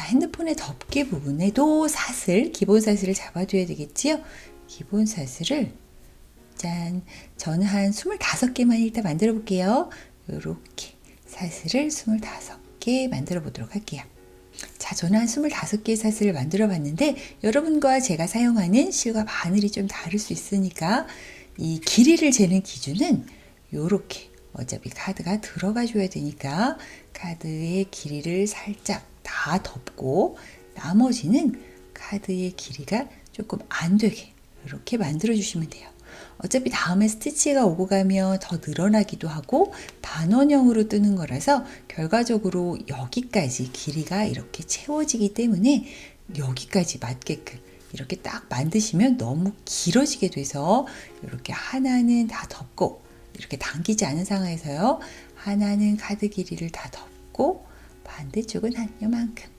핸드폰의 덮개 부분에도 사슬, 기본 사슬을 잡아줘야 되겠지요? 기본 사슬을 짠, 저는 한 25개만 일단 만들어 볼게요. 이렇게 사슬을 25개 만들어 보도록 할게요. 자, 저는 한 25개의 사슬을 만들어 봤는데 여러분과 제가 사용하는 실과 바늘이 좀 다를 수 있으니까 이 길이를 재는 기준은 이렇게, 어차피 카드가 들어가 줘야 되니까 카드의 길이를 살짝 다 덮고 나머지는 카드의 길이가 조금 안 되게 이렇게 만들어 주시면 돼요. 어차피 다음에 스티치가 오고 가면 더 늘어나기도 하고 반원형으로 뜨는 거라서 결과적으로 여기까지 길이가 이렇게 채워지기 때문에 여기까지 맞게끔 이렇게 딱 만드시면 너무 길어지게 돼서 이렇게 하나는 다 덮고, 이렇게 당기지 않은 상황에서요, 하나는 카드 길이를 다 덮고 반대쪽은 한 요만큼,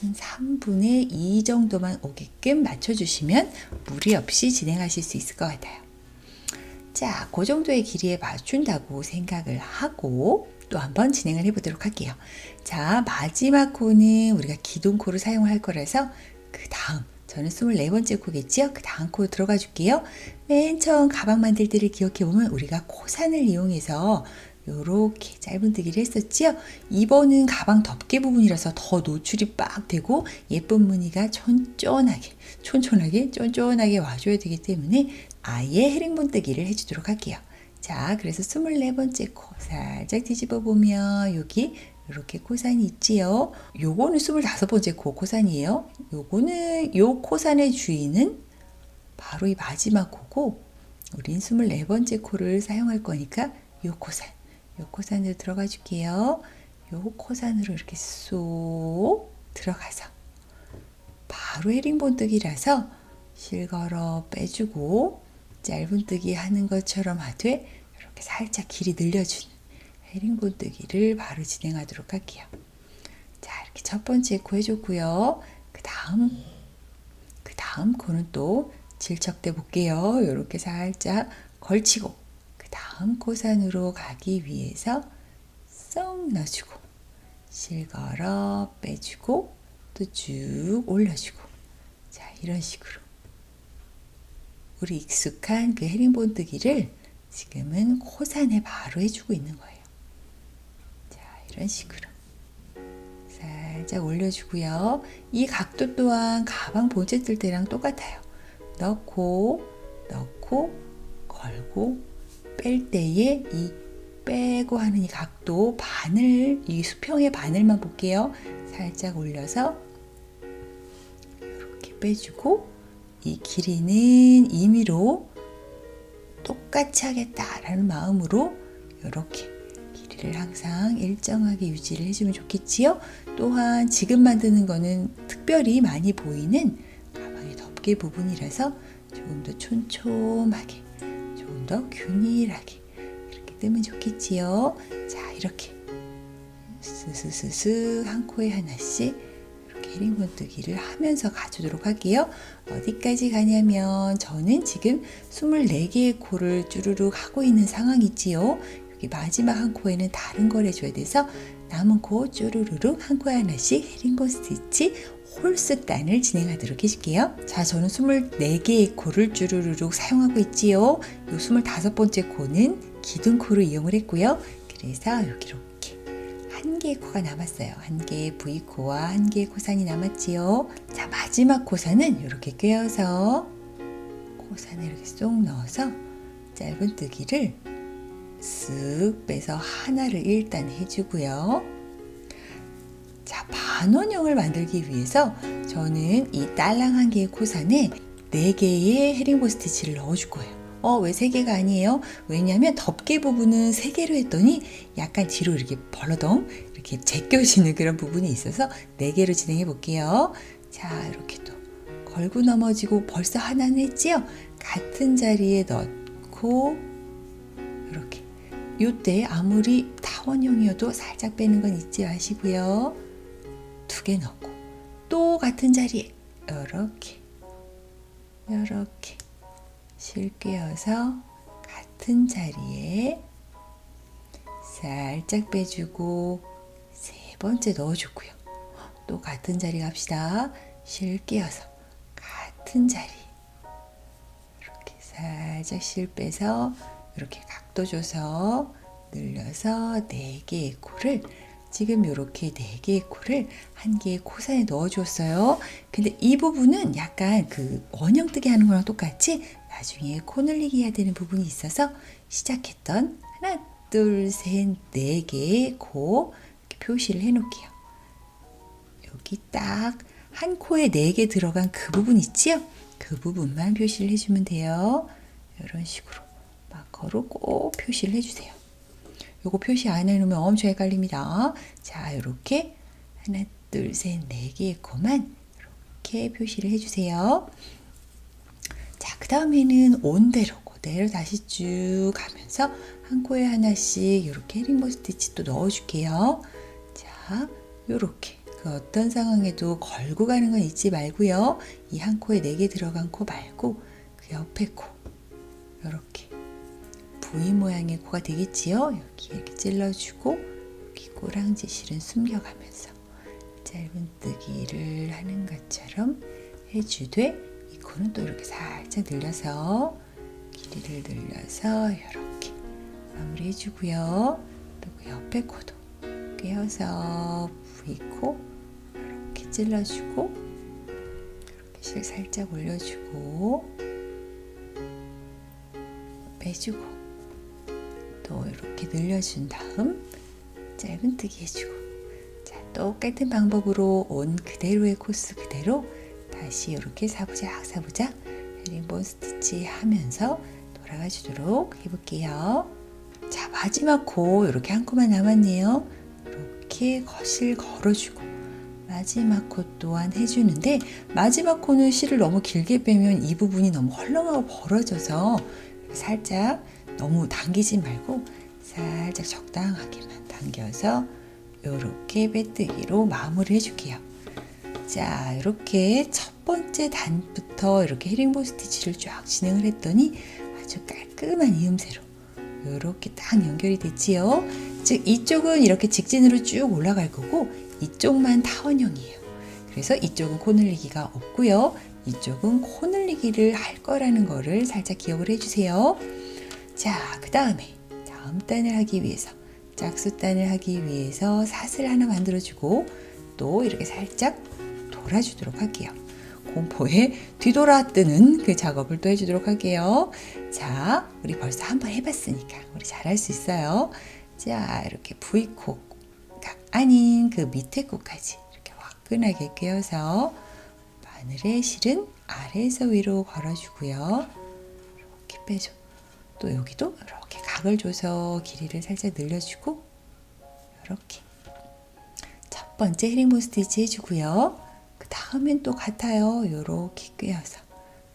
한 3분의 2 정도만 오게끔 맞춰주시면 무리 없이 진행하실 수 있을 것 같아요. 자, 그 정도의 길이에 맞춘다고 생각을 하고 또 한번 진행을 해보도록 할게요. 자, 마지막 코는 우리가 기둥 코를 사용할 거라서 그 다음, 저는 24번째 코겠죠? 그 다음 코 들어가 줄게요. 맨 처음 가방 만들 때를 기억해보면 우리가 코산을 이용해서 요렇게 짧은뜨기를 했었지요. 이번은 가방 덮개 부분이라서 더 노출이 빡 되고 예쁜 무늬가 쫀쫀하게 와줘야 되기 때문에 아예 헤링본뜨기를 해주도록 할게요. 자, 그래서 24번째 코 살짝 뒤집어 보면 여기 이렇게 코산이 있지요. 요거는 25번째 코산이에요. 요거는 요 코산의 주인은 바로 이 마지막 코고, 우린 24번째 코를 사용할 거니까 요 코산으로 들어가 줄게요. 요 코산으로 이렇게 쏙 들어가서 바로 헤링본뜨기라서 실걸어 빼주고 짧은뜨기 하는 것처럼 하되 이렇게 살짝 길이 늘려주는 헤링본뜨기를 바로 진행하도록 할게요. 자, 이렇게 첫 번째 코 해줬고요. 그 다음 코는 또 질척대 볼게요. 이렇게 살짝 걸치고 그 다음 코산으로 가기 위해서 쏙 넣어주고 실걸어 빼주고 또 쭉 올려주고, 자, 이런 식으로 우리 익숙한 그 헤링본뜨기를 지금은 코산에 바로 해주고 있는 거예요. 자, 이런 식으로 살짝 올려주고요. 이 각도 또한 가방 본체 뜰 때랑 똑같아요. 넣고 걸고 뺄 때에 이 빼고 하는 이 각도, 바늘, 이 수평의 바늘만 볼게요. 살짝 올려서 이렇게 빼주고, 이 길이는 임의로 똑같이 하겠다라는 마음으로 이렇게 길이를 항상 일정하게 유지를 해주면 좋겠지요. 또한 지금 만드는 거는 특별히 많이 보이는 가방의 덮개 부분이라서 조금 더 촘촘하게, 조금 더 균일하게 이렇게 뜨면 좋겠지요. 자, 이렇게 스스스스 한 코에 하나씩 이렇게 헤링본뜨기를 하면서 가주도록 할게요. 어디까지 가냐면 저는 지금 24개의 코를 쭈루룩 하고 있는 상황이지요. 여기 마지막 한 코에는 다른 걸 해줘야 돼서 남은 코 쭈루루룩 한 코에 하나씩 헤링본 스티치 홀수단을 진행하도록 해줄게요. 자, 저는 24개의 코를 쭈루루룩 사용하고 있지요. 요 25번째 코는 기둥코를 이용을 했고요. 그래서 여기 이렇게 한 개의 코가 남았어요. 한 개의 V코와 한 개의 코산이 남았지요. 자, 마지막 코산은 이렇게 꿰어서 코산에 이렇게 쏙 넣어서 짧은뜨기를 쓱 빼서 하나를 일단 해주고요. 자, 반원형을 만들기 위해서 저는 이 딸랑 한 개의 코산에 4개의 헤링본 스티치를 넣어줄 거예요. 왜 3개가 아니에요? 왜냐하면 덮개 부분은 3개로 했더니 약간 뒤로 이렇게 벌러덩 이렇게 제껴지는 그런 부분이 있어서 4개로 진행해 볼게요. 자, 이렇게 또 걸고 넘어지고 벌써 하나는 했지요? 같은 자리에 넣고 이렇게, 이때 아무리 타원형이어도 살짝 빼는 건 잊지 마시고요. 2개 넣고 또 같은 자리에 이렇게 실 꿰어서 같은 자리에 살짝 빼주고 3번째 넣어주고요. 또 같은 자리 갑시다. 실 끼워서 같은 자리. 이렇게 살짝 실 빼서 이렇게 각도 줘서 늘려서 4개의 코를 지금 이렇게 4개의 코를 한 개의 코사에 넣어줬어요. 근데 이 부분은 약간 그 원형뜨기 하는 거랑 똑같이 나중에 코 늘리기 해야 되는 부분이 있어서 시작했던 하나, 둘, 셋, 4개의 코 이렇게 표시를 해 놓을게요. 여기 딱 한 코에 4개 들어간 그 부분 있지요? 그 부분만 표시를 해주면 돼요. 이런 식으로 마커로 꼭 표시를 해주세요. 요거 표시 안 해놓으면 엄청 헷갈립니다. 자, 이렇게 하나, 둘, 셋, 4개의 코만 이렇게 표시를 해주세요. 자, 그 다음에는 온대로 그대로 다시 쭉 가면서 한 코에 하나씩 이렇게 헤링보 스티치 또 넣어줄게요. 자, 요렇게 그 어떤 상황에도 걸고 가는 건 잊지 말고요. 이 한 코에 4개 들어간 코 말고 그 옆에 코 요렇게 V 모양의 코가 되겠지요. 여기 이렇게 찔러주고 여기 꼬랑지 실은 숨겨가면서 짧은뜨기를 하는 것처럼 해주되 이 코는 또 이렇게 살짝 늘려서 길이를 늘려서 이렇게 마무리 해주고요. 또 그 옆에 코도 꿰어서 V코 이렇게 찔러주고 이렇게 실 살짝 올려주고 빼주고 또 이렇게 늘려준 다음 짧은뜨기 해주고 자, 똑같은 방법으로 온 그대로의 코스 그대로 다시 이렇게 사부작 헤링본 스티치 하면서 돌아가 주도록 해볼게요. 자, 마지막 코 이렇게 한 코만 남았네요. 이렇게 실 걸어주고 마지막 코 또한 해주는데 마지막 코는 실을 너무 길게 빼면 이 부분이 너무 헐렁하고 벌어져서 살짝 너무 당기지 말고 살짝 적당하게만 당겨서 이렇게 빼뜨기로 마무리 해줄게요. 자, 이렇게 첫 번째 단부터 이렇게 헤링보 스티치를 쫙 진행을 했더니 아주 깔끔한 이음새로 이렇게 딱 연결이 됐지요. 즉 이쪽은 이렇게 직진으로 쭉 올라갈 거고 이쪽만 타원형이에요. 그래서 이쪽은 코 늘리기가 없고요. 이쪽은 코 늘리기를 할 거라는 거를 살짝 기억을 해주세요. 자, 그 다음에 다음 단을 하기 위해서 짝수단을 하기 위해서 사슬 하나 만들어주고 또 이렇게 살짝 돌아주도록 할게요. 공포에 뒤돌아 뜨는 그 작업을 또 해주도록 할게요. 자, 우리 벌써 한번 해봤으니까 우리 잘할 수 있어요. 자, 이렇게 V코가 아닌 그 밑에 코까지 이렇게 화끈하게 꿰어서 바늘의 실은 아래에서 위로 걸어주고요. 이렇게 빼줘. 또 여기도 이렇게 각을 줘서 길이를 살짝 늘려주고 이렇게 첫 번째 헤링본 스티치 해주고요. 그 다음엔 또 같아요. 이렇게 꿰어서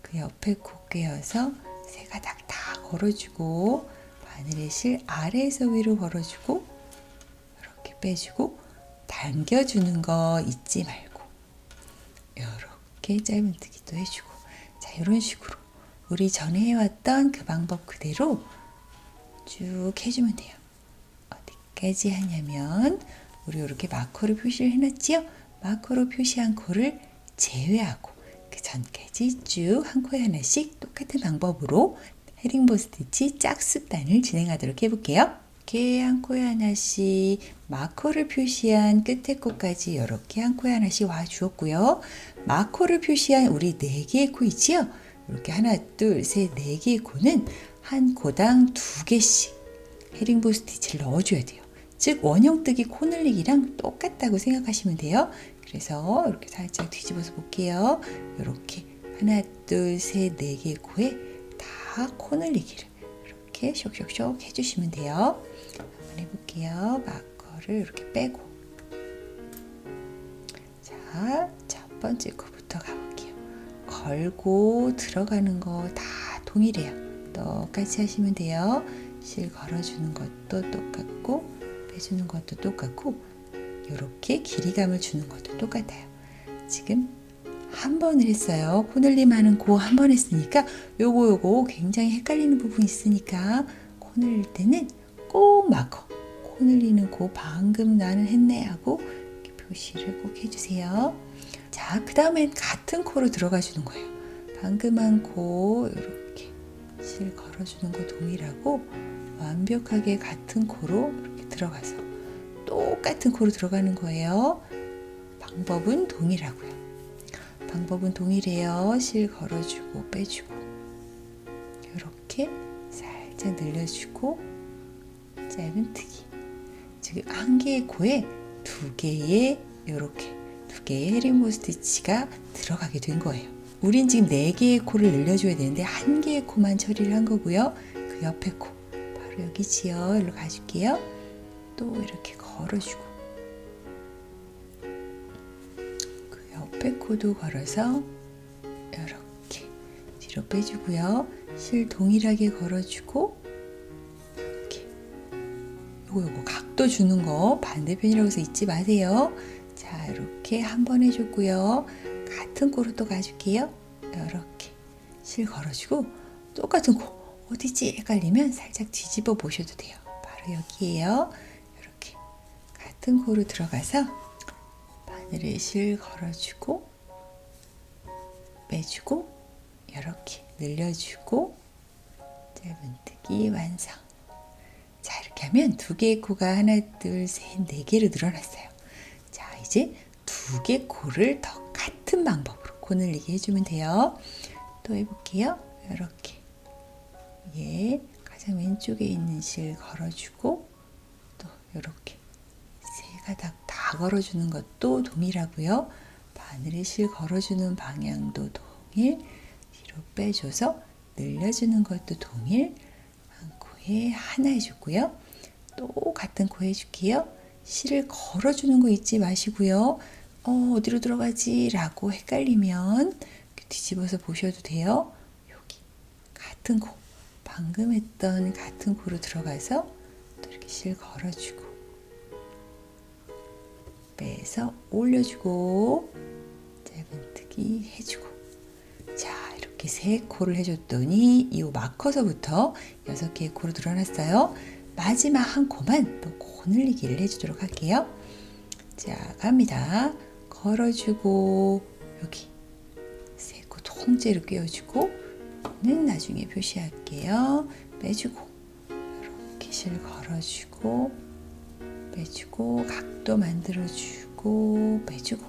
그 옆에 코 꿰어서 세 가닥 다 걸어주고 바늘의 실 아래에서 위로 걸어주고 이렇게 빼주고 당겨주는 거 잊지 말고 이렇게 짧은뜨기도 해주고 자, 이런 식으로 우리 전에 해왔던 그 방법 그대로 쭉 해주면 돼요. 어디까지 하냐면 우리 이렇게 마커로 표시를 해놨지요? 마커로 표시한 코를 제외하고 그 전까지 쭉 한 코에 하나씩 똑같은 방법으로 헤링본 스티치 짝수단을 진행하도록 해볼게요. 이렇게 한 코에 하나씩 마커를 표시한 끝에 코까지 이렇게 한 코에 하나씩 와주었고요. 마커를 표시한 우리 4개의 코 있지요? 이렇게 하나, 둘, 셋, 4개의 코는 한 코당 2개씩 헤링본 스티치를 넣어줘야 돼요. 즉 원형뜨기 코 늘리기랑 똑같다고 생각하시면 돼요. 그래서 이렇게 살짝 뒤집어서 볼게요. 이렇게 하나, 둘, 셋, 4개의 코에 다 코 늘리기를 이렇게 쇽쇽쇽 해주시면 돼요. 한번 해볼게요. 마커를 이렇게 빼고 자, 첫 번째 코부터 가볼게요. 걸고 들어가는 거 다 동일해요. 똑같이 하시면 돼요. 실 걸어주는 것도 똑같고 빼주는 것도 똑같고 이렇게 길이감을 주는 것도 똑같아요. 지금 한 번을 했어요. 코 늘림하는 코 한 번 했으니까 요거 굉장히 헷갈리는 부분이 있으니까 코 늘릴 때는 꼭 마커 코 늘리는 코 방금 나는 했네 하고 이렇게 표시를 꼭 해주세요. 자, 그 다음엔 같은 코로 들어가 주는 거예요. 방금 한 코 이렇게 실 걸어주는 거 동일하고 완벽하게 같은 코로 이렇게 들어가서 똑같은 코로 들어가는 거예요. 방법은 동일하고요. 방법은 동일해요. 실 걸어주고 빼주고 이렇게 살짝 늘려주고 짧은뜨기. 지금 한 개의 코에 두 개의 헤링보 스티치가 들어가게 된 거예요. 우린 지금 4개의 코를 늘려줘야 되는데 한 개의 코만 처리를 한 거고요. 그 옆에 코 바로 여기지요. 일로 가줄게요. 또 이렇게 걸어주고 그 옆에 코도 걸어서 이렇게 뒤로 빼주고요. 실 동일하게 걸어주고 이렇게 요거 각도 주는 거 반대편이라고 해서 잊지 마세요. 자, 이렇게 한 번 해줬고요. 같은 코로 또 가줄게요. 이렇게 실 걸어주고 똑같은 코 어디지 헷갈리면 살짝 뒤집어 보셔도 돼요. 바로 여기에요. 이렇게 같은 코로 들어가서 바늘에 실 걸어주고 빼주고 이렇게 늘려주고 짧은뜨기 완성. 자, 이렇게 하면 두 개의 코가 하나, 둘, 셋, 4개로 늘어났어요. 자, 이제 두 개 코를 더 같은 방법으로 코 늘리게 해주면 돼요. 또 해볼게요. 이렇게 가장 왼쪽에 있는 실 걸어주고 또 이렇게 세 가닥 다 걸어주는 것도 동일하고요. 바늘에 실 걸어주는 방향도 동일. 뒤로 빼줘서 늘려주는 것도 동일. 한 코에 하나 해줬고요. 또 같은 코 해줄게요. 실을 걸어주는 거 잊지 마시고요. 어디로 들어가지? 라고 헷갈리면 뒤집어서 보셔도 돼요. 여기 같은 코, 방금 했던 같은 코로 들어가서 또 이렇게 실 걸어주고 빼서 올려주고 짧은뜨기 해주고. 자, 이렇게 3코를 해줬더니 이 마커서부터 6개의 코로 늘어났어요. 마지막 한 코만 또 코 늘리기를 해주도록 할게요. 자, 갑니다. 걸어주고 여기 3코 통째로 끼워주고 는 나중에 표시할게요. 빼주고 이렇게 실 걸어주고 빼주고 각도 만들어주고 빼주고.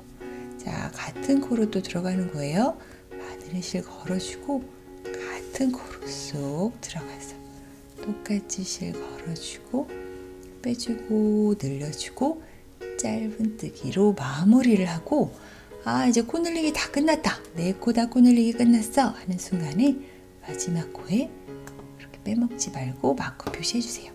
자, 같은 코로 또 들어가는 거예요. 바늘에 실 걸어주고 같은 코로 쏙 들어가서 똑같이 실 걸어주고 빼주고 늘려주고 짧은뜨기로 마무리를 하고 이제 코 늘리기 다 끝났다. 4코 다 코 늘리기 끝났어 하는 순간에 마지막 코에 이렇게 빼먹지 말고 마커 표시해 주세요.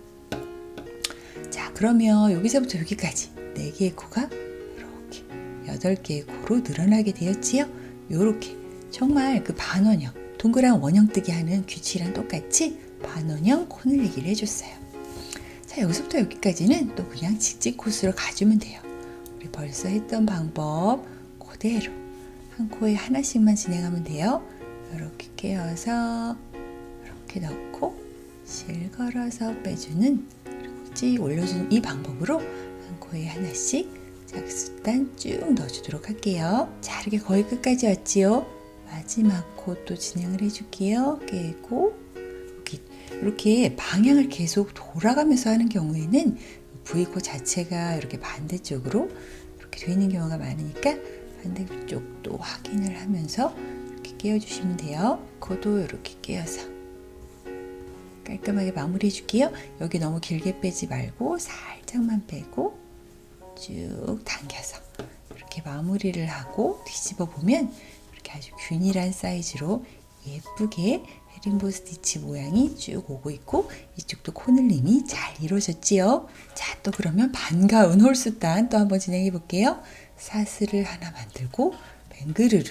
자, 그러면 여기서부터 여기까지 4개의 코가 이렇게 8개의 코로 늘어나게 되었지요. 요렇게 정말 그 반원형 동그란 원형뜨기 하는 규칙이랑 똑같이 반원형 코 늘리기를 해줬어요. 자, 여기서부터 여기까지는 또 그냥 직진 코스로 가주면 돼요. 우리 벌써 했던 방법 그대로 한 코에 하나씩만 진행하면 돼요. 이렇게 깨어서 이렇게 넣고 실 걸어서 빼주는 그리고 찌 올려주는 이 방법으로 한 코에 하나씩 짝수단 쭉 넣어주도록 할게요. 자, 이렇게 거의 끝까지 왔지요. 마지막 코 또 진행을 해줄게요. 깨고 이렇게 방향을 계속 돌아가면서 하는 경우에는 V코 자체가 이렇게 반대쪽으로 이렇게 되는 경우가 많으니까 반대쪽도 확인을 하면서 이렇게 깨워주시면 돼요. 코도 이렇게 깨어서 깔끔하게 마무리해 줄게요. 여기 너무 길게 빼지 말고 살짝만 빼고 쭉 당겨서 이렇게 마무리를 하고 뒤집어 보면 이렇게 아주 균일한 사이즈로 예쁘게 헤링보 스티치 모양이 쭉 오고 있고 이쪽도 코늘림이 잘 이루어졌지요. 자, 또 그러면 반가운 홀수단 또 한번 진행해 볼게요. 사슬을 하나 만들고 뱅그르르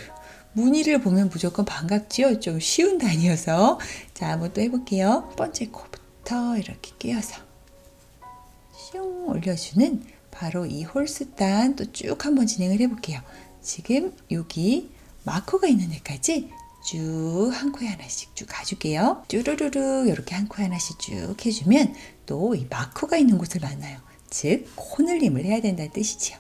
무늬를 보면 무조건 반갑지요. 좀 쉬운 단이어서 자, 한번 또 해볼게요. 첫 번째 코부터 이렇게 끼워서 슝 올려주는 바로 이 홀수단 또 쭉 한번 진행을 해볼게요. 지금 여기 마커가 있는 데까지 쭉 한 코에 하나씩 쭉 가줄게요. 쭈루루루 이렇게 한 코에 하나씩 쭉 해주면 또 이 마커가 있는 곳을 만나요. 즉 코늘림을 해야 된다는 뜻이지요.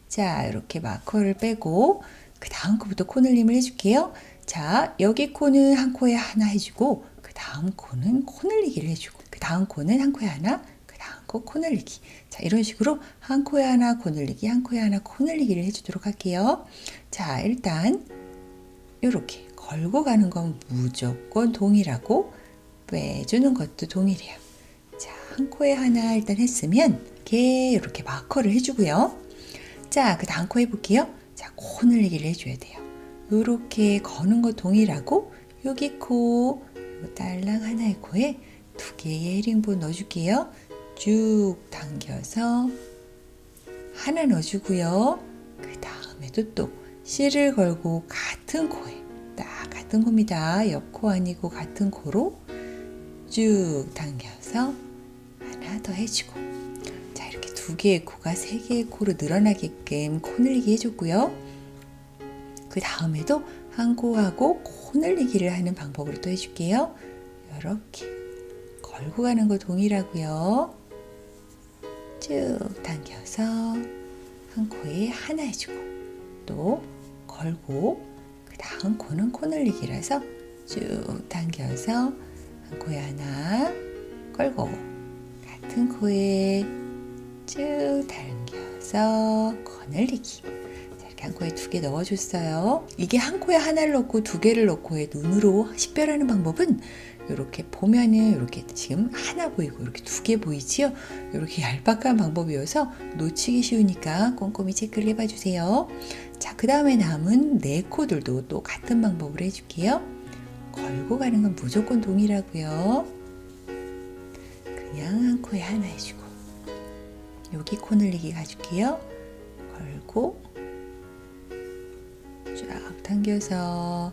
자, 이렇게 마커를 빼고 그 다음 코부터 코늘림을 해줄게요. 자, 여기 코는 한 코에 하나 해주고 그 다음 코는 코늘리기를 해주고 그 다음 코는 한 코에 하나, 그 다음 코 코늘리기. 자, 이런 식으로 한 코에 하나 코늘리기, 한 코에 하나 코늘리기를 해주도록 할게요. 자, 일단 이렇게 걸고 가는 건 무조건 동일하고 빼주는 것도 동일해요. 자, 한 코에 하나 일단 했으면 이렇게 마커를 해주고요. 자, 그 다음 코 해볼게요. 자, 코 늘리기를 해줘야 돼요. 이렇게 거는 거 동일하고 여기 코, 요 딸랑 하나의 코에 2개의 헤링본 넣어줄게요. 쭉 당겨서 하나 넣어주고요. 그 다음에도 또 실을 걸고 같은 코에, 딱 같은 코입니다. 옆 코 아니고 같은 코로 쭉 당겨서 하나 더 해주고, 자, 이렇게 2개의 코가 3개의 코로 늘어나게끔 코 늘리기 해줬고요. 그 다음에도 한 코하고 코 늘리기를 하는 방법으로 또 해줄게요. 이렇게 걸고 가는 거 동일하고요. 쭉 당겨서 한 코에 하나 해주고 또 걸고 그 다음 코는 코 늘리기라서 쭉 당겨서 한 코에 하나 걸고 같은 코에 쭉 당겨서 코 늘리기. 한 코에 2개 넣어줬어요. 이게 한 코에 하나를 넣고 2개를 넣고 눈으로 식별하는 방법은 이렇게 보면은 이렇게 지금 하나 보이고 이렇게 2개 보이지요? 이렇게 얄팍한 방법이어서 놓치기 쉬우니까 꼼꼼히 체크를 해봐 주세요. 자, 그 다음에 남은 4코들도 또 같은 방법으로 해줄게요. 걸고 가는 건 무조건 동일하고요. 그냥 한 코에 하나 해주고 여기 코 늘리기 가줄게요. 걸고 쫙 당겨서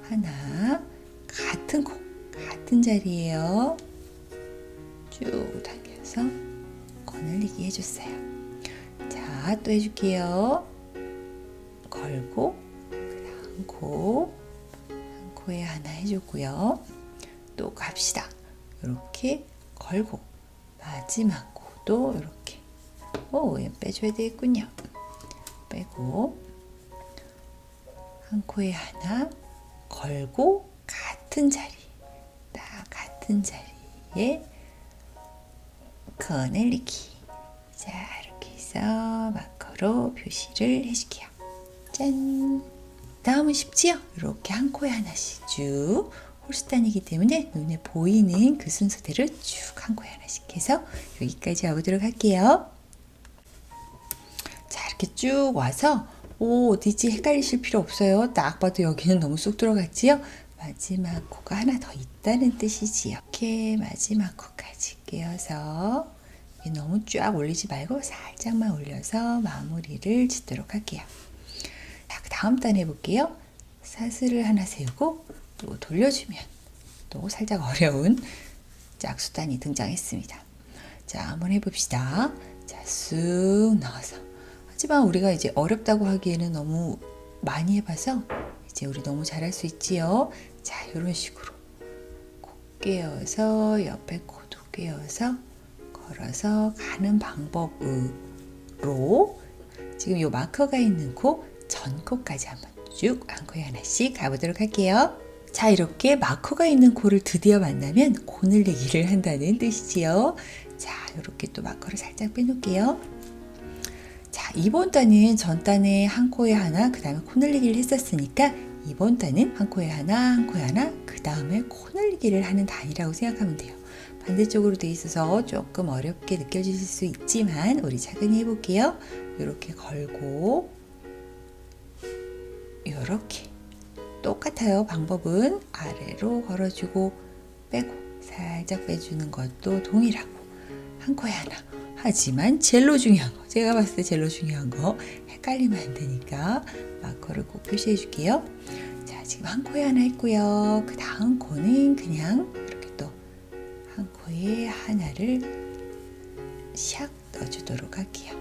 하나 같은 코 같은 자리에요. 쭉 당겨서 코 늘리기 해줬어요. 자, 또 해줄게요. 걸고 그 다음 코 한 코에 하나 해줬고요. 또 갑시다. 이렇게 걸고 마지막 코도 이렇게 빼줘야 되겠군요. 빼고 한 코에 하나 걸고 같은 자리, 딱 같은 자리에 코 늘리기. 자, 이렇게 해서 마커로 표시를 해줄게요. 짠! 다음은 쉽지요? 이렇게 한 코에 하나씩 쭉 홀수단이기 때문에 눈에 보이는 그 순서대로 쭉 한 코에 하나씩 해서 여기까지 와보도록 할게요. 자, 이렇게 쭉 와서 어디지 헷갈리실 필요 없어요. 딱 봐도 여기는 너무 쏙 들어갔지요? 마지막 코가 하나 더 있다는 뜻이지요. 이렇게 마지막 코까지 끼워서 너무 쫙 올리지 말고 살짝만 올려서 마무리를 짓도록 할게요. 자, 그 다음 단 해볼게요. 사슬을 하나 세우고 또 돌려주면 또 살짝 어려운 짝수단이 등장했습니다. 자, 한번 해봅시다. 자, 쑥 넣어서. 하지만 우리가 이제 어렵다고 하기에는 너무 많이 해봐서 이제 우리 너무 잘할 수 있지요. 자, 이런 식으로 코 꿰어서 옆에 코도 꿰어서 걸어서 가는 방법으로 지금 이 마커가 있는 코 전 코까지 한번 쭉 한 코에 하나씩 가보도록 할게요. 자, 이렇게 마커가 있는 코를 드디어 만나면 코 늘리기를 한다는 뜻이지요. 자, 이렇게 또 마커를 살짝 빼놓을게요. 자, 이번 단은 전 단에 한 코에 하나, 그 다음에 코 늘리기를 했었으니까 이번 단은 한 코에 하나, 한 코에 하나, 그 다음에 코 늘리기를 하는 단이라고 생각하면 돼요. 반대쪽으로 돼 있어서 조금 어렵게 느껴지실 수 있지만 우리 차근히 해볼게요. 이렇게 걸고 이렇게 똑같아요. 방법은 아래로 걸어주고 빼고 살짝 빼주는 것도 동일하고 한 코에 하나. 하지만 제일 중요한 거, 제가 봤을 때 제일 중요한 거 헷갈리면 안 되니까 마커를 꼭 표시해 줄게요. 자, 지금 한 코에 하나 했고요. 그 다음 코는 그냥 이렇게 또 한 코에 하나를 샥 넣어주도록 할게요.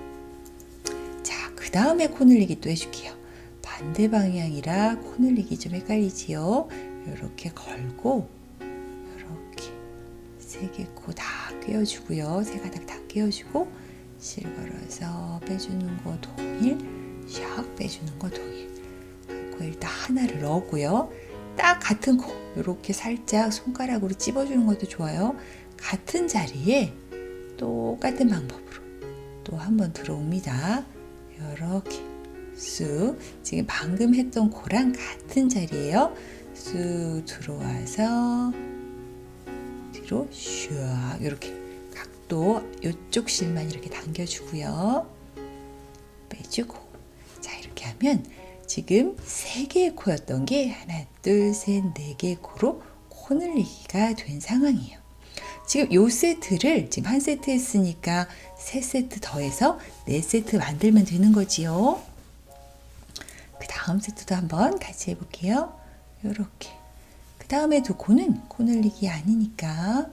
자, 그 다음에 코 늘리기 또 해줄게요. 반대 방향이라 코 늘리기 좀 헷갈리지요. 이렇게 걸고 이렇게 3개 코 다 꿰어주고요. 3 가닥 다 꿰어주고 실 걸어서 빼주는 거 동일, 샥 빼주는 거 동일. 한 코 일단 하나를 넣었고요. 딱 같은 코 이렇게 살짝 손가락으로 찝어주는 것도 좋아요. 같은 자리에 똑같은 방법으로 또 한 번 들어옵니다. 이렇게 쑥, 지금 방금 했던 코랑 같은 자리에요. 쑥 들어와서 뒤로 슉, 이렇게 각도 이쪽 실만 이렇게 당겨주고요. 빼주고. 자, 이렇게 하면 지금 3개의 코였던 게 하나, 둘, 셋, 4개의 코로 코 늘리기가 된 상황이에요. 지금 요 세트를 지금 한 세트 했으니까 3세트 더해서 4세트 만들면 되는 거지요. 그 다음 세트도 한번 같이 해볼게요. 요렇게. 그 다음에 두 코는 코 늘리기 아니니까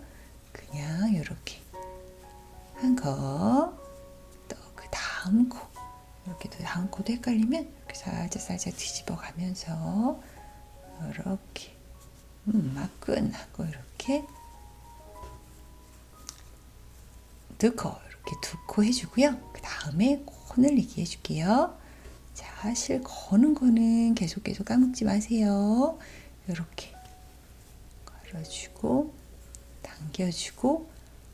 그냥 요렇게 한 거, 또 그 다음 코, 이렇게 또 다음 코도 헷갈리면 이렇게 살짝 뒤집어 가면서 이렇게 막 끝나고 이렇게 두 코, 이렇게 2코 해주고요. 그 다음에 코 늘리기 해줄게요. 자, 실 거는 거는 계속 까먹지 마세요. 이렇게 걸어주고 당겨주고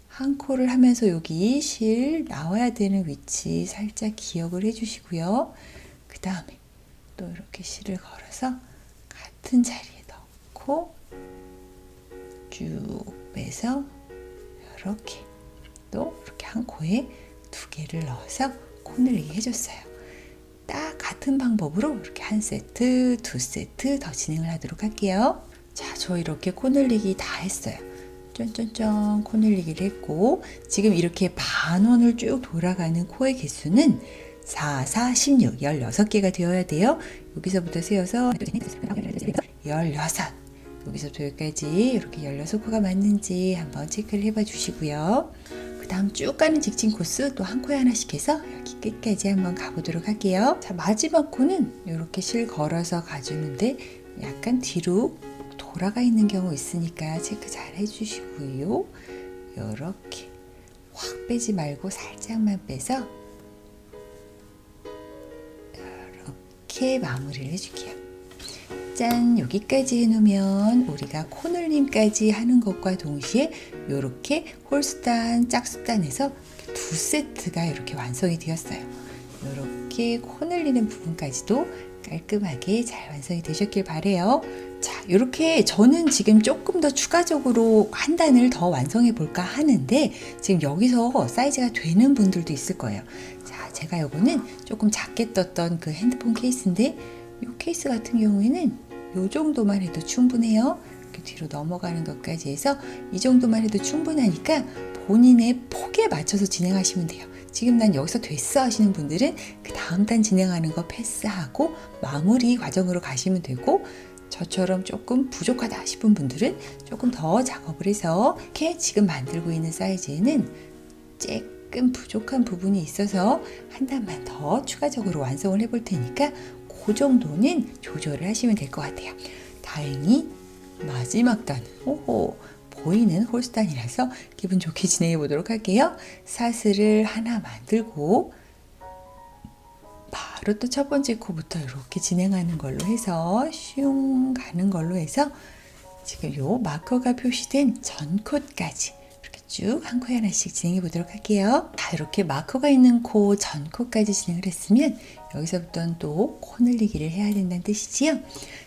한 코를 하면서 여기 실 나와야 되는 위치 살짝 기억을 해주시고요. 그 다음에 또 이렇게 실을 걸어서 같은 자리에 넣고 쭉 빼서 이렇게 또 이렇게 한 코에 2개를 넣어서 코 늘리기 해줬어요. 딱 같은 방법으로 이렇게 한 세트, 2세트 더 진행을 하도록 할게요. 자, 저 이렇게 코 늘리기 다 했어요. 쫀쫀쫀 코 늘리기를 했고, 지금 이렇게 반원을 쭉 돌아가는 코의 개수는 4, 4, 16, 16개가 되어야 돼요. 여기서부터 세어서 16, 여기서부터 여기까지 이렇게 16코가 맞는지 한번 체크를 해봐 주시고요. 그 다음 쭉 가는 직진 코스 또 한 코에 하나씩 해서 여기 끝까지 한번 가보도록 할게요. 자, 마지막 코는 이렇게 실 걸어서 가주는데 약간 뒤로 돌아가 있는 경우 있으니까 체크 잘 해주시고요. 이렇게 확 빼지 말고 살짝만 빼서 이렇게 마무리를 해줄게요. 짠, 여기까지 해놓으면 우리가 코늘림까지 하는 것과 동시에 이렇게 홀수단, 짝수단에서 2세트가 이렇게 완성이 되었어요. 이렇게 코늘리는 부분까지도 깔끔하게 잘 완성이 되셨길 바래요. 자, 이렇게 저는 지금 조금 더 추가적으로 한 단을 더 완성해 볼까 하는데 지금 여기서 사이즈가 되는 분들도 있을 거예요. 자, 제가 요거는 조금 작게 떴던 그 핸드폰 케이스인데 이 케이스 같은 경우에는 이 정도만 해도 충분해요. 이렇게 뒤로 넘어가는 것까지 해서 이 정도만 해도 충분하니까 본인의 폭에 맞춰서 진행하시면 돼요. 지금 난 여기서 됐어 하시는 분들은 그 다음 단 진행하는 거 패스하고 마무리 과정으로 가시면 되고, 저처럼 조금 부족하다 싶은 분들은 조금 더 작업을 해서 이렇게 지금 만들고 있는 사이즈에는 조금 부족한 부분이 있어서 한 단만 더 추가적으로 완성을 해볼 테니까 그 정도는 조절을 하시면 될 것 같아요. 다행히 마지막 단은 보이는 홀수단이라서 기분 좋게 진행해 보도록 할게요. 사슬을 하나 만들고 바로 또 첫 번째 코부터 이렇게 진행하는 걸로 해서 슝 가는 걸로 해서 지금 요 마커가 표시된 전 콧까지 이렇게 쭉 한 코에 하나씩 진행해 보도록 할게요. 다 이렇게 마커가 있는 코 전 코까지 진행을 했으면 여기서부터는 또 코 늘리기를 해야 된다는 뜻이지요.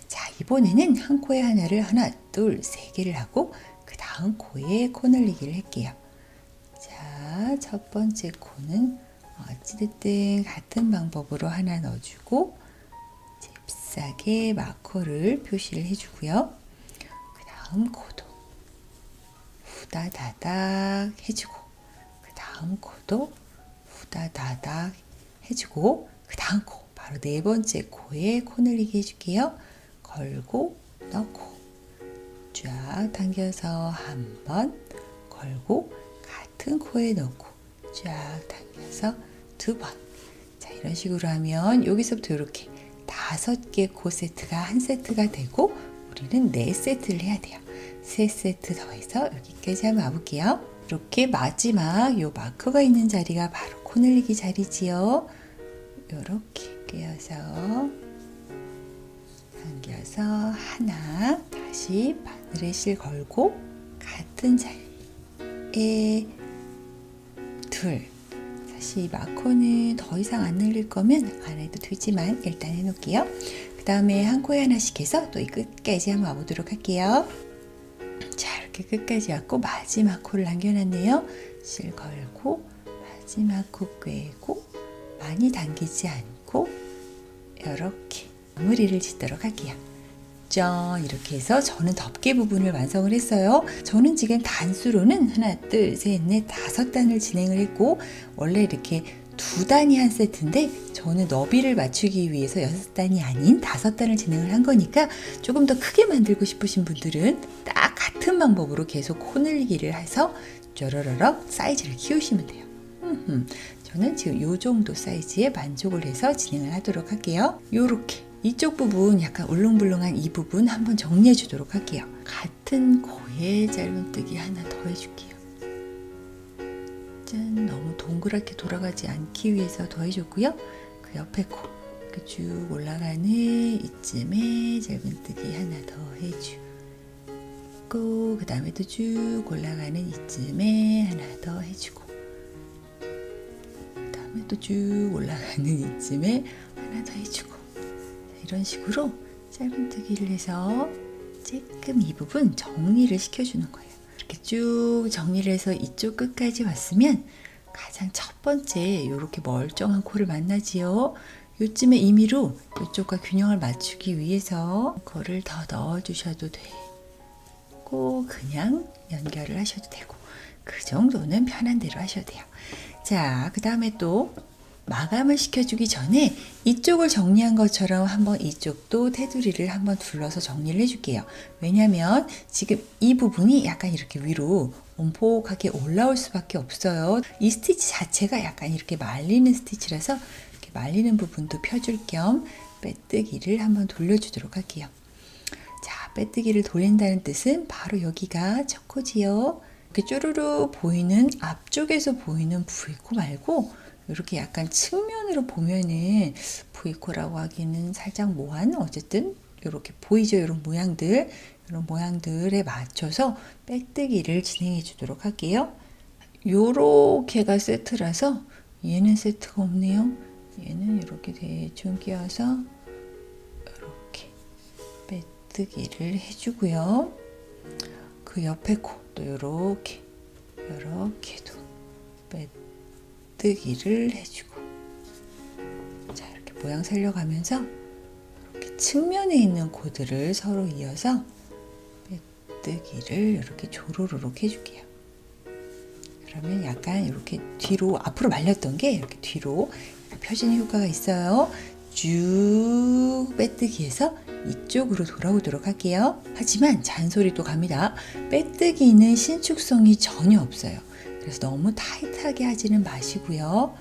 자, 이번에는 한 코에 하나를 하나, 둘, 3개를 하고 그 다음 코에 코 늘리기를 할게요. 자, 첫 번째 코는 어찌됐든 같은 방법으로 하나 넣어주고 잽싸게 마커를 표시를 해주고요. 그 다음 코도 후다다닥 해주고 그 다음 코도 후다다닥 해주고 그 다음 코 바로 4번째 코에 코 늘리기 해줄게요. 걸고 넣고 쫙 당겨서 한 번 걸고 같은 코에 넣고 쫙 당겨서 2번. 자, 이런 식으로 하면 여기서부터 이렇게 5개 코 세트가 한 세트가 되고 우리는 4세트를 해야 돼요. 3세트 더해서 여기까지 한번 와볼게요. 이렇게 마지막 요 마커가 있는 자리가 바로 코 코늘리기 자리지요. 요렇게 꿰어서 당겨서 하나, 다시 바늘에 실 걸고 같은 자리에 둘. 사실 이 마커는 더 이상 안 늘릴 거면 안 해도 되지만 일단 해놓을게요. 그 다음에 한 코에 하나씩 해서 또 이 끝까지 한번 와보도록 할게요. 자, 이렇게 끝까지 왔고 마지막 코를 남겨놨네요. 실 걸고 마지막 코 꿰고 많이 당기지 않고 이렇게 마무리를 짓도록 할게요. 짠, 이렇게 해서 저는 덮개 부분을 완성을 했어요. 저는 지금 단수로는 하나, 둘, 셋, 넷, 5단을 진행을 했고 원래 이렇게 2단이 한 세트인데 저는 너비를 맞추기 위해서 6단이 아닌 5단을 진행을 한 거니까 조금 더 크게 만들고 싶으신 분들은 딱 같은 방법으로 계속 코늘리기를 해서 쩌러러럭 사이즈를 키우시면 돼요. 저는 지금 이 정도 사이즈에 만족을 해서 진행을 하도록 할게요. 요렇게 이쪽 부분 약간 울렁불렁한 이 부분 한번 정리해 주도록 할게요. 같은 코에 짧은뜨기 하나 더 해줄게요. 짠, 너무 동그랗게 돌아가지 않기 위해서 더 해줬고요. 그 옆에 코 이렇게 쭉 올라가는 이쯤에 짧은뜨기 하나 더 해주고 그 다음에 또 쭉 올라가는 이쯤에 하나 더 해주고 그 다음에 또 쭉 올라가는 이쯤에 하나 더 해주고 이런 식으로 짧은뜨기를 해서 조금 이 부분 정리를 시켜주는 거예요. 이렇게 쭉 정리를 해서 이쪽 끝까지 왔으면 가장 첫 번째 이렇게 멀쩡한 코를 만나지요. 요쯤에 임의로 이쪽과 균형을 맞추기 위해서 코를 더 넣어주셔도 되고 그냥 연결을 하셔도 되고 그 정도는 편한 대로 하셔도 돼요. 자, 그 다음에 또 마감을 시켜주기 전에 이쪽을 정리한 것처럼 한번 이쪽도 테두리를 한번 둘러서 정리를 해줄게요. 왜냐하면 지금 이 부분이 약간 이렇게 위로 온폭하게 올라올 수밖에 없어요. 이 스티치 자체가 약간 이렇게 말리는 스티치라서 이렇게 말리는 부분도 펴줄 겸 빼뜨기를 한번 돌려주도록 할게요. 자, 빼뜨기를 돌린다는 뜻은 바로 여기가 첫 코지요. 이렇게 쭈루루 보이는 앞쪽에서 보이는 V코 말고 이렇게 약간 측면으로 보면은 V코라고 하기는 살짝 모한 어쨌든 이렇게 보이죠? 이런 모양들에 맞춰서 빼뜨기를 진행해 주도록 할게요. 요렇게가 세트라서 얘는 세트가 없네요. 얘는 이렇게 대충 끼워서 이렇게 빼뜨기를 해주고요. 그 옆에 코도 요렇게도 빼뜨기를 해주고 자, 이렇게 모양 살려가면서 이렇게 측면에 있는 코들을 서로 이어서 빼뜨기를 이렇게 조로로록 해줄게요. 그러면 약간 이렇게 뒤로 앞으로 말렸던 게 이렇게 뒤로 펴지는 효과가 있어요. 쭉 빼뜨기해서 이쪽으로 돌아오도록 할게요. 하지만 잔소리도 갑니다. 빼뜨기는 신축성이 전혀 없어요. 그래서 너무 타이트하게 하지는 마시고요.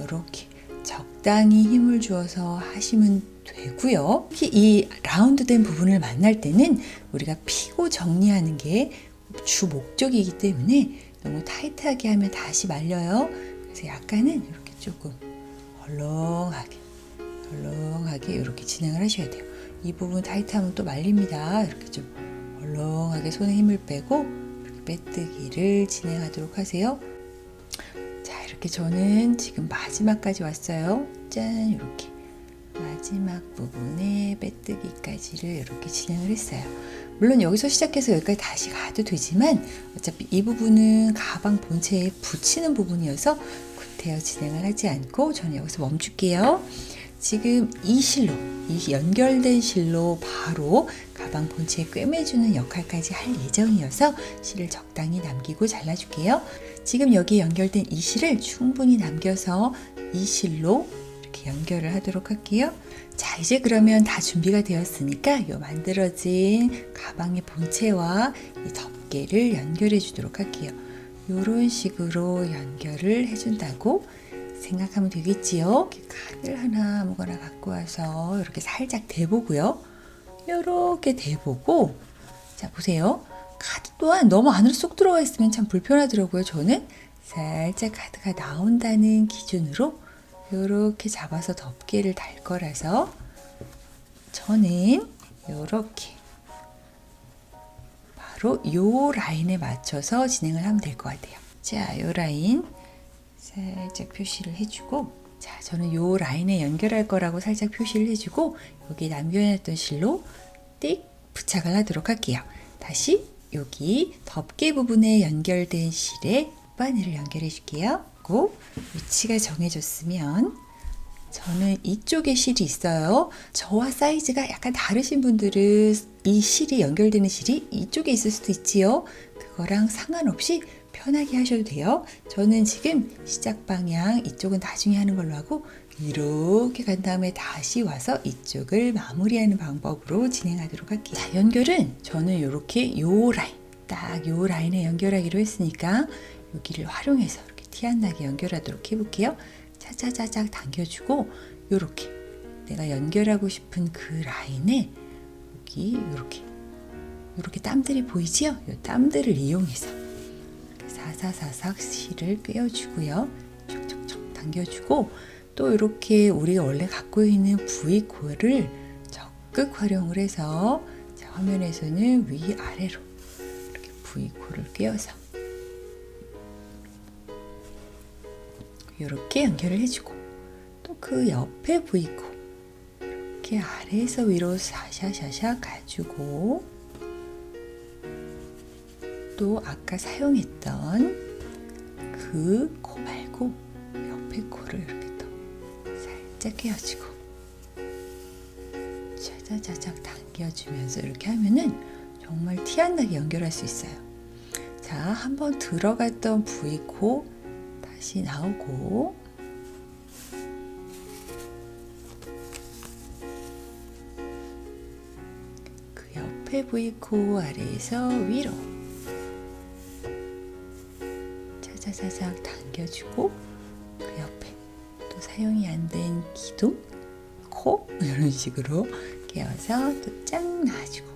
이렇게 적당히 힘을 주어서 하시면 되고요. 특히 이 라운드된 부분을 만날 때는 우리가 피고 정리하는 게 주 목적이기 때문에 너무 타이트하게 하면 다시 말려요. 그래서 약간은 이렇게 조금 헐렁하게 이렇게 진행을 하셔야 돼요. 이 부분 타이트하면 또 말립니다. 이렇게 좀 헐렁하게 손에 힘을 빼고 이렇게 빼뜨기를 진행하도록 하세요. 자, 이렇게 저는 지금 마지막까지 왔어요. 짠, 이렇게 마지막 부분에 빼뜨기까지를 이렇게 진행을 했어요. 물론 여기서 시작해서 여기까지 다시 가도 되지만 어차피 이 부분은 가방 본체에 붙이는 부분이어서 구태여 진행을 하지 않고 저는 여기서 멈출게요. 지금 이 연결된 실로 바로 가방 본체에 꿰매주는 역할까지 할 예정이어서 실을 적당히 남기고 잘라줄게요. 지금 여기에 연결된 이 실을 충분히 남겨서 이 실로 이렇게 연결을 하도록 할게요. 자, 이제 그러면 다 준비가 되었으니까 이 만들어진 가방의 본체와 이 덮개를 연결해 주도록 할게요. 이런 식으로 연결을 해준다고 생각하면 되겠지요. 이렇게 칼을 하나 아무거나 갖고 와서 이렇게 살짝 대보고요. 이렇게 대보고 자, 보세요. 카드 또한 너무 안으로 쏙 들어가 있으면 참 불편하더라고요. 저는 살짝 가드가 나온다는 기준으로 이렇게 잡아서 덮개를 달 거라서 저는 이렇게 바로 요 라인에 맞춰서 진행을 하면 될 것 같아요. 자, 요 라인 살짝 표시를 해주고, 자, 저는 요 라인에 연결할 거라고 살짝 표시를 해주고 여기 남겨놨던 실로 띡 부착을 하도록 할게요. 다시 여기 덮개 부분에 연결된 실에 바늘을 연결해 줄게요. 그 위치가 정해졌으면 저는 이쪽에 실이 있어요. 저와 사이즈가 약간 다르신 분들은 이 실이 연결되는 실이 이쪽에 있을 수도 있지요. 그거랑 상관없이 편하게 하셔도 돼요. 저는 지금 시작 방향 이쪽은 나중에 하는 걸로 하고 이렇게 간 다음에 다시 와서 이쪽을 마무리하는 방법으로 진행하도록 할게요. 자, 연결은 저는 이렇게 요 라인, 딱 요 라인에 연결하기로 했으니까 여기를 활용해서 이렇게 티 안 나게 연결하도록 해볼게요. 차차차작 당겨주고 요렇게 내가 연결하고 싶은 그 라인에 여기 요렇게 땀들이 보이지요? 요 땀들을 이용해서 사사사삭 실을 꿰어주고요. 촉촉촉 당겨주고 또 이렇게 우리가 원래 갖고 있는 V코를 적극 활용을 해서 자, 화면에서는 위아래로 이렇게 V코를 꿰어서 이렇게 연결을 해주고 또 그 옆에 V코 이렇게 아래에서 위로 샤샤샤샤 가지고 또 아까 사용했던 그 코 말고 옆에 코를 이렇게 또 살짝 껴주고 짜자자작 당겨주면서 이렇게 하면은 정말 티 안 나게 연결할 수 있어요. 자, 한번 들어갔던 V코 다시 나오고 그 옆에 V코 아래에서 위로 차차차작 당겨주고 그 옆에 또 사용이 안 된 기둥, 코 이런 식으로 끼워서 또 쫙 놔주고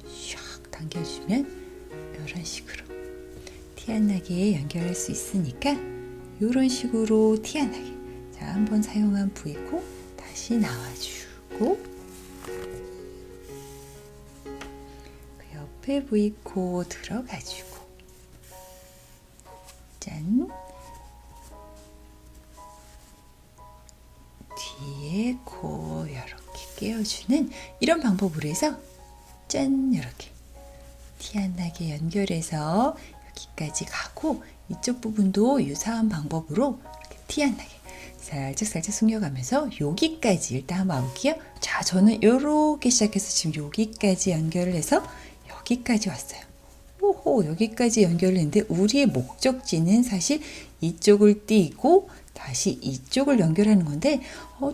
샥 당겨주면 이런 식으로 티 안 나게 연결할 수 있으니까 이런 식으로 티 안 나게 자, 한번 사용한 V코 다시 나와주고 그 옆에 V코 들어가주고 짠 뒤에 코 이렇게 끼워주는 이런 방법으로 해서 짠 이렇게 티 안 나게 연결해서 여기까지 가고 이쪽 부분도 유사한 방법으로 이렇게 티 안 나게 살짝 숨겨가면서 여기까지 일단 한번 와볼게요. 자, 저는 이렇게 시작해서 지금 여기까지 연결을 해서 여기까지 왔어요. 오호, 여기까지 연결을 했는데 우리의 목적지는 사실 이쪽을 띄고 다시 이쪽을 연결하는 건데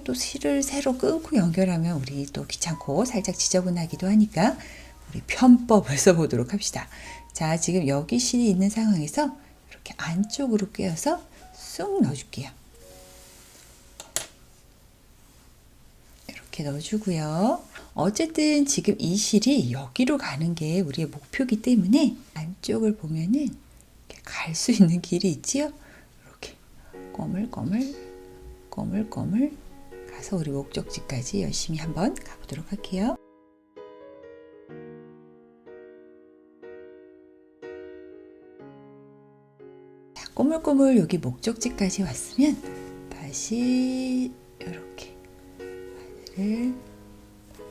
또 실을 새로 끊고 연결하면 우리 또 귀찮고 살짝 지저분하기도 하니까 우리 편법을 써보도록 합시다. 자, 지금 여기 실이 있는 상황에서 이렇게 안쪽으로 꿰어서 쑥 넣어줄게요. 이렇게 넣어주고요. 어쨌든 지금 이 실이 여기로 가는 게 우리의 목표이기 때문에 안쪽을 보면은 갈 수 있는 길이 있지요. 이렇게 꼬물꼬물 가서 우리 목적지까지 열심히 한번 가보도록 할게요. 자, 꼬물꼬물 여기 목적지까지 왔으면 다시 이렇게 바늘을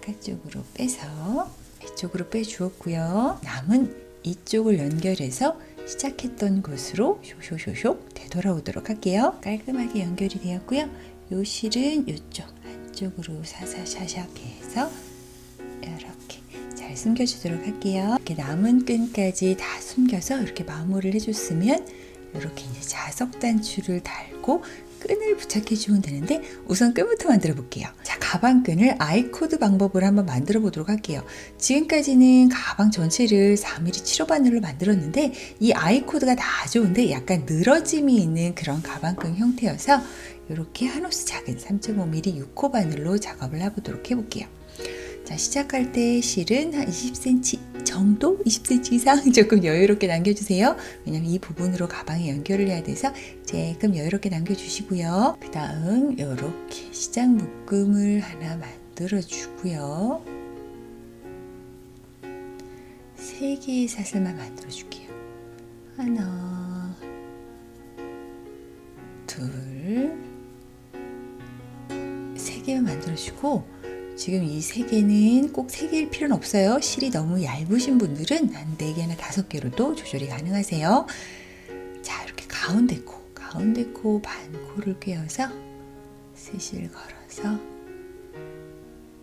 바깥쪽으로 빼서 이쪽으로 빼주었고요. 남은 이쪽을 연결해서 시작했던 곳으로 쇼쇼쇼쇼 되돌아오도록 할게요. 깔끔하게 연결이 되었고요. 요 실은 이쪽 안쪽으로 사사샤샥 해서 이렇게 잘 숨겨주도록 할게요. 이렇게 남은 끈까지 다 숨겨서 이렇게 마무리를 해줬으면 이렇게 이제 자석 단추를 달고 끈을 부착해 주면 되는데 우선 끈부터 만들어 볼게요. 자, 가방끈을 아이코드 방법으로 한번 만들어 보도록 할게요. 지금까지는 가방 전체를 4mm 7호 바늘로 만들었는데 이 아이코드가 다 좋은데 약간 늘어짐이 있는 그런 가방끈 형태여서 이렇게 한 호스 작은 3.5mm 6호 바늘로 작업을 해보도록 해볼게요. 자, 시작할 때 실은 한 20cm 정도 20cm 이상 조금 여유롭게 남겨주세요. 왜냐면 이 부분으로 가방에 연결을 해야 돼서 조금 여유롭게 남겨주시고요. 그 다음 이렇게 시작 묶음을 하나 만들어주고요. 3개의 사슬만 만들어줄게요. 하나, 둘, 3개만 만들어주고, 지금 이 3개는 꼭 3개일 필요는 없어요. 실이 너무 얇으신 분들은 한 4개나 5개로도 조절이 가능하세요. 자, 이렇게 가운데 코 반코를 꿰어서 스실 걸어서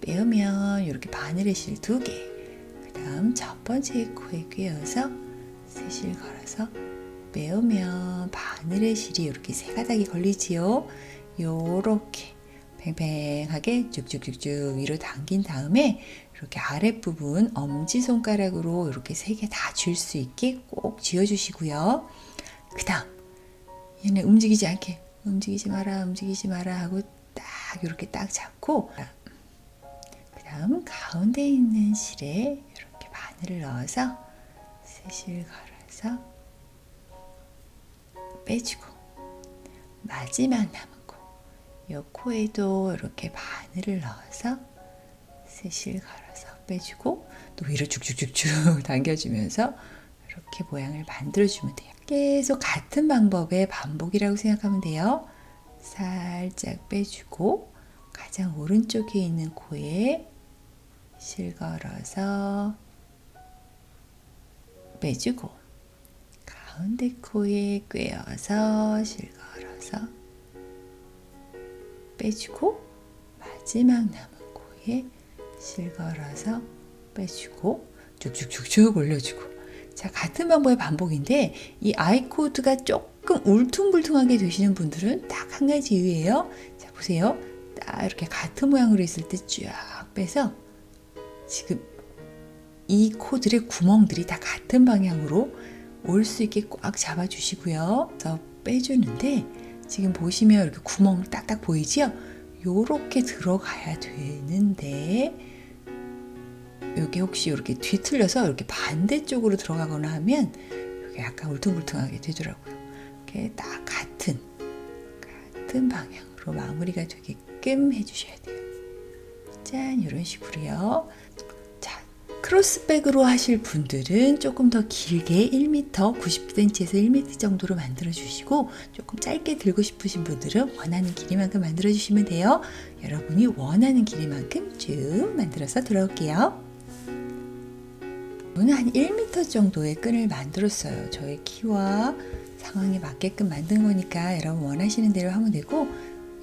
빼면 이렇게 바늘의 실 2개, 그 다음 첫 번째 코에 꿰어서 스실 걸어서 빼면 바늘의 실이 이렇게 3가닥이 걸리지요. 요렇게 팽팽하게 쭉쭉쭉쭉 위로 당긴 다음에 이렇게 아랫부분 엄지손가락으로 이렇게 3개 다 쥘 수 있게 꼭 쥐어주시고요. 그 다음 얘네 움직이지 마라 하고 딱 이렇게 딱 잡고, 그 다음 가운데 있는 실에 이렇게 바늘을 넣어서 스실 걸어서 빼주고, 마지막 남은 이 코에도 이렇게 바늘을 넣어서 스실 걸어서 빼주고, 또 위로 쭉쭉쭉쭉 당겨주면서 이렇게 모양을 만들어주면 돼요. 계속 같은 방법의 반복이라고 생각하면 돼요. 살짝 빼주고, 가장 오른쪽에 있는 코에 실 걸어서 빼주고, 가운데 코에 꿰어서 실 걸어서 빼주고, 마지막 남은 코에 실 걸어서 빼주고, 쭉쭉쭉쭉 올려주고. 자, 같은 방법의 반복인데 이 아이 코드가 조금 울퉁불퉁하게 되시는 분들은 딱 한 가지 이유예요. 자, 보세요. 딱 이렇게 같은 모양으로 있을 때 쫙 빼서 지금 이 코들의 구멍들이 다 같은 방향으로 올 수 있게 꽉 잡아주시고요. 그래서 빼주는데 지금 보시면 이렇게 구멍 딱딱 보이죠? 요렇게 들어가야 되는데 여기 혹시 이렇게 뒤틀려서 이렇게 반대쪽으로 들어가거나 하면 이게 약간 울퉁불퉁하게 되더라고요. 이렇게 딱 같은 방향으로 마무리가 되게끔 해주셔야 돼요. 짠, 이런 식으로요. 자, 크로스백으로 하실 분들은 조금 더 길게 1m, 90cm에서 1m 정도로 만들어 주시고, 조금 짧게 들고 싶으신 분들은 원하는 길이만큼 만들어 주시면 돼요. 여러분이 원하는 길이만큼 쭉 만들어서 들어올게요. 저는 한 1m 정도의 끈을 만들었어요. 저의 키와 상황에 맞게끔 만든 거니까 여러분 원하시는 대로 하면 되고,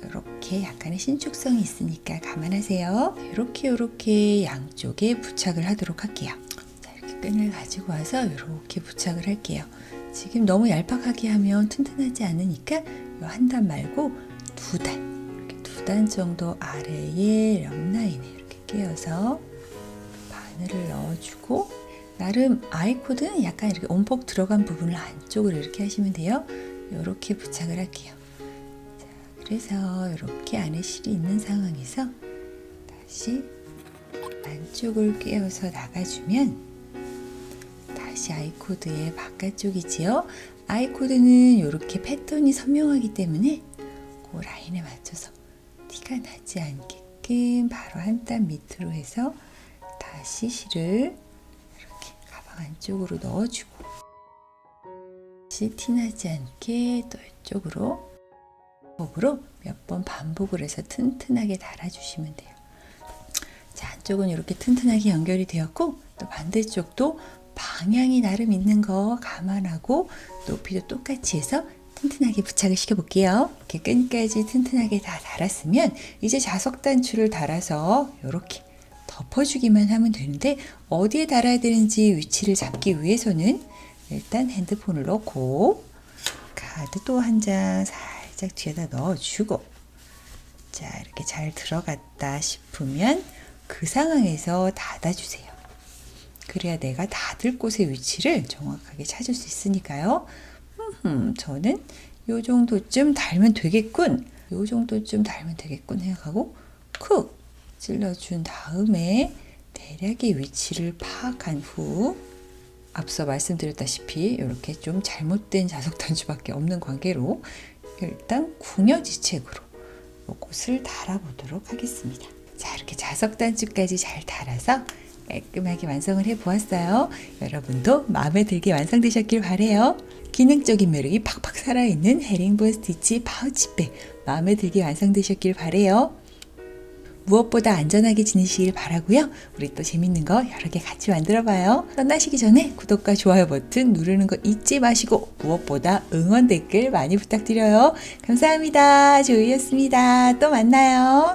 이렇게 약간의 신축성이 있으니까 감안하세요. 이렇게 양쪽에 부착을 하도록 할게요. 자, 이렇게 끈을 가지고 와서 이렇게 부착을 할게요. 지금 너무 얄팍하게 하면 튼튼하지 않으니까 한 단 말고 2단, 이렇게 2단 정도 아래에 옆라인에 이렇게 끼워서 바늘을 넣어주고, 나름 아이코드는 약간 이렇게 온폭 들어간 부분을 안쪽으로 이렇게 하시면 돼요. 이렇게 부착을 할게요. 자, 그래서 이렇게 안에 실이 있는 상황에서 다시 안쪽을 끼워서 나가주면 다시 아이코드의 바깥쪽이지요. 아이코드는 이렇게 패턴이 선명하기 때문에 그 라인에 맞춰서 티가 나지 않게끔 바로 한 단 밑으로 해서 다시 실을 안쪽으로 넣어주고, 다시 티나지 않게 또 이쪽으로 몇 번 반복을 해서 튼튼하게 달아주시면 돼요. 자, 안쪽은 이렇게 튼튼하게 연결이 되었고, 또 반대쪽도 방향이 나름 있는 거 감안하고 높이도 똑같이 해서 튼튼하게 부착을 시켜볼게요. 이렇게 끈까지 튼튼하게 다 달았으면 이제 자석 단추를 달아서 이렇게 덮어주기만 하면 되는데, 어디에 달아야 되는지 위치를 잡기 위해서는 일단 핸드폰을 넣고 카드 또 한 장 살짝 뒤에다 넣어주고, 자, 이렇게 잘 들어갔다 싶으면 그 상황에서 닫아주세요. 그래야 내가 닫을 곳의 위치를 정확하게 찾을 수 있으니까요. 저는 요 정도쯤 달면 되겠군, 생각하고 쿡 찔러준 다음에 대략의 위치를 파악한 후 앞서 말씀드렸다시피 이렇게 좀 잘못된 자석 단추밖에 없는 관계로 일단 궁여지책으로 이것을 달아보도록 하겠습니다. 자, 이렇게 자석 단추까지 잘 달아서 깔끔하게 완성을 해보았어요. 여러분도 마음에 들게 완성되셨길 바래요. 기능적인 매력이 팍팍 살아있는 헤링본 스티치 파우치백 마음에 들게 완성되셨길 바래요. 무엇보다 안전하게 지내시길 바라고요. 우리 또 재밌는 거 여러 개 같이 만들어봐요. 떠나시기 전에 구독과 좋아요 버튼 누르는 거 잊지 마시고 무엇보다 응원 댓글 많이 부탁드려요. 감사합니다. 조이였습니다. 또 만나요.